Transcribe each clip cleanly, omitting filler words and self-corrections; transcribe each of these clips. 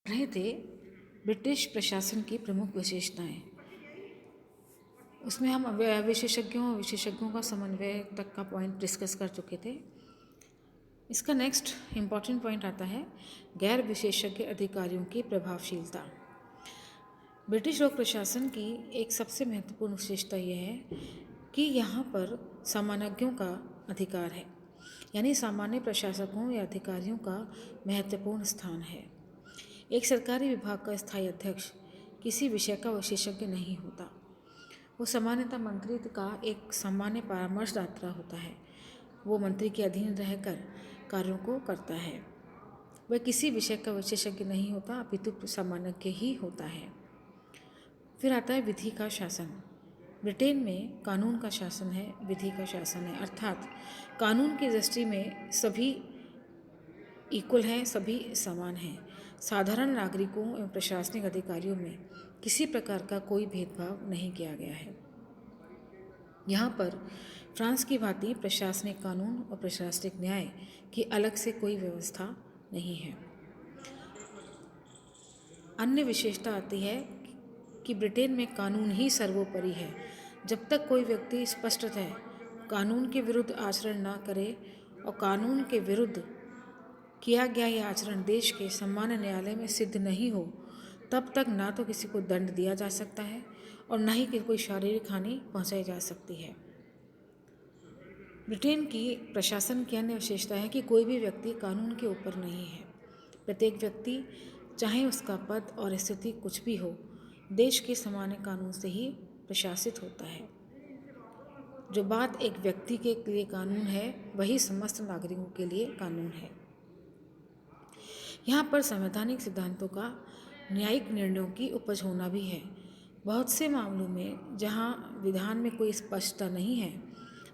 रहे थे ब्रिटिश प्रशासन की प्रमुख विशेषताएं। उसमें हम विशेषज्ञों का समन्वय तक का पॉइंट डिस्कस कर चुके थे। इसका नेक्स्ट इम्पॉर्टेंट पॉइंट आता है गैर विशेषज्ञ अधिकारियों की प्रभावशीलता। ब्रिटिश लोक प्रशासन की एक सबसे महत्वपूर्ण विशेषता यह है कि यहाँ पर सामान्यज्ञों का अधिकार है, यानी सामान्य प्रशासकों या अधिकारियों का महत्वपूर्ण स्थान है। एक सरकारी विभाग का स्थायी अध्यक्ष किसी विषय का विशेषज्ञ नहीं होता। वो सामान्यतः मंत्री का एक सामान्य परामर्शदाता होता है। वो मंत्री के अधीन रहकर कार्यों को करता है। वह किसी विषय का विशेषज्ञ नहीं होता, अपितु सामान्यज्ञ ही होता है। फिर आता है विधि का शासन। ब्रिटेन में कानून का शासन है, विधि का शासन है, अर्थात कानून की दृष्टि में सभी इक्वल हैं, सभी समान हैं। साधारण नागरिकों एवं प्रशासनिक अधिकारियों में किसी प्रकार का कोई भेदभाव नहीं किया गया है। यहाँ पर फ्रांस की भांति प्रशासनिक कानून और प्रशासनिक न्याय की अलग से कोई व्यवस्था नहीं है। अन्य विशेषता आती है कि ब्रिटेन में कानून ही सर्वोपरि है। जब तक कोई व्यक्ति स्पष्टतः कानून के विरुद्ध आचरण न करे और कानून के विरुद्ध किया गया यह आचरण देश के सामान्य न्यायालय में सिद्ध नहीं हो, तब तक ना तो किसी को दंड दिया जा सकता है और न ही कोई शारीरिक हानि पहुंचाई जा सकती है। ब्रिटेन की प्रशासन की अन्य विशेषता है कि कोई भी व्यक्ति कानून के ऊपर नहीं है। प्रत्येक व्यक्ति, चाहे उसका पद और स्थिति कुछ भी हो, देश के सामान्य कानून से ही प्रशासित होता है। जो बात एक व्यक्ति के लिए कानून है, वही समस्त नागरिकों के लिए कानून है। यहाँ पर संवैधानिक सिद्धांतों का न्यायिक निर्णयों की उपज होना भी है। बहुत से मामलों में जहाँ विधान में कोई स्पष्टता नहीं है,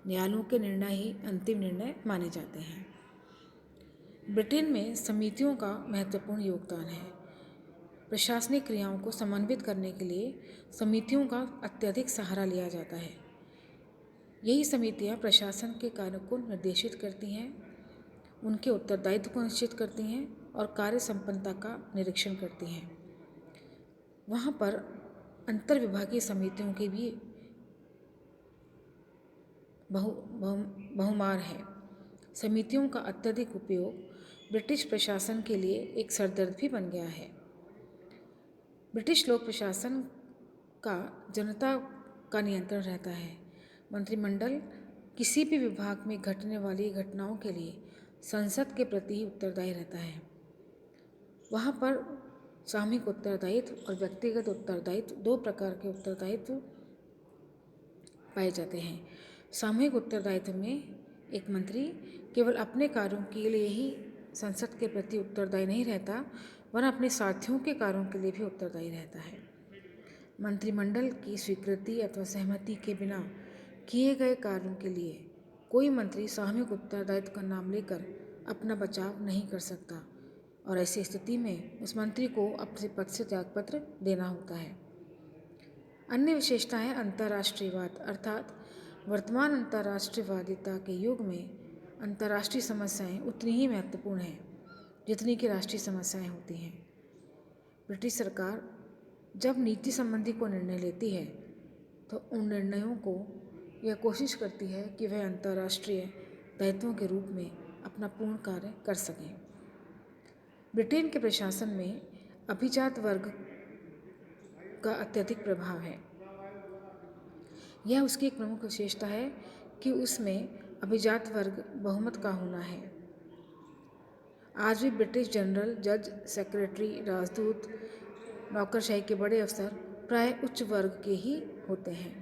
न्यायालयों के निर्णय ही अंतिम निर्णय माने जाते हैं। ब्रिटेन में समितियों का महत्वपूर्ण योगदान है। प्रशासनिक क्रियाओं को समन्वित करने के लिए समितियों का अत्यधिक सहारा लिया जाता है। यही समितियाँ प्रशासन के कार्यों को निर्देशित करती हैं, उनके उत्तरदायित्व को निश्चित करती हैं और कार्य संपन्नता का निरीक्षण करती हैं। वहाँ पर अंतर विभागीय समितियों की भी बहुमार है। समितियों का अत्यधिक उपयोग ब्रिटिश प्रशासन के लिए एक सरदर्द भी बन गया है। ब्रिटिश लोक प्रशासन का जनता का नियंत्रण रहता है। मंत्रिमंडल किसी भी विभाग में घटने वाली घटनाओं के लिए संसद के प्रति उत्तरदायी रहता है। वहाँ पर सामूहिक उत्तरदायित्व और व्यक्तिगत उत्तरदायित्व, दो प्रकार के उत्तरदायित्व पाए जाते हैं। सामूहिक उत्तरदायित्व में एक मंत्री केवल अपने कार्यों के लिए ही संसद के प्रति उत्तरदायी नहीं रहता, वरन अपने साथियों के कार्यों के लिए भी उत्तरदायी रहता है। मंत्रिमंडल की स्वीकृति अथवा सहमति के बिना किए गए कार्यों के लिए कोई मंत्री सामूहिक उत्तरदायित्व का नाम लेकर अपना बचाव नहीं कर सकता और ऐसी स्थिति में उस मंत्री को अपने पद से त्यागपत्र देना होता है। अन्य विशेषता है अंतर्राष्ट्रीयवाद, अर्थात वर्तमान अंतर्राष्ट्रीयवादिता के युग में अंतर्राष्ट्रीय समस्याएं उतनी ही महत्वपूर्ण हैं जितनी कि राष्ट्रीय समस्याएं होती हैं। ब्रिटिश सरकार जब नीति संबंधी को निर्णय लेती है तो उन निर्णयों को यह कोशिश करती है कि वह अंतर्राष्ट्रीय दायित्वों के रूप में अपना पूर्ण कार्य कर सकें। ब्रिटेन के प्रशासन में अभिजात वर्ग का अत्यधिक प्रभाव है। यह उसकी एक प्रमुख विशेषता है कि उसमें अभिजात वर्ग बहुमत का होना है। आज भी ब्रिटिश जनरल, जज, सेक्रेटरी, राजदूत, नौकरशाही के बड़े अफसर प्राय उच्च वर्ग के ही होते हैं।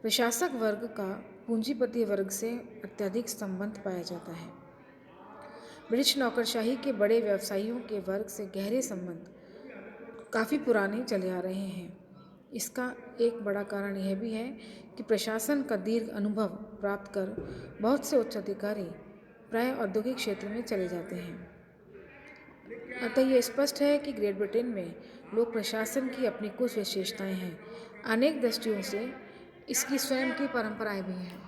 प्रशासक वर्ग का पूंजीपति वर्ग से अत्यधिक संबंध पाया जाता है। ब्रिटिश नौकरशाही के बड़े व्यवसायियों के वर्ग से गहरे संबंध काफ़ी पुराने चले आ रहे हैं। इसका एक बड़ा कारण यह भी है कि प्रशासन का दीर्घ अनुभव प्राप्त कर बहुत से उच्च अधिकारी प्राय औद्योगिक क्षेत्र में चले जाते हैं। अतः यह स्पष्ट है कि ग्रेट ब्रिटेन में लोक प्रशासन की अपनी कुछ विशेषताएं हैं। अनेक दृष्टियों से इसकी स्वयं की परंपराएं भी हैं।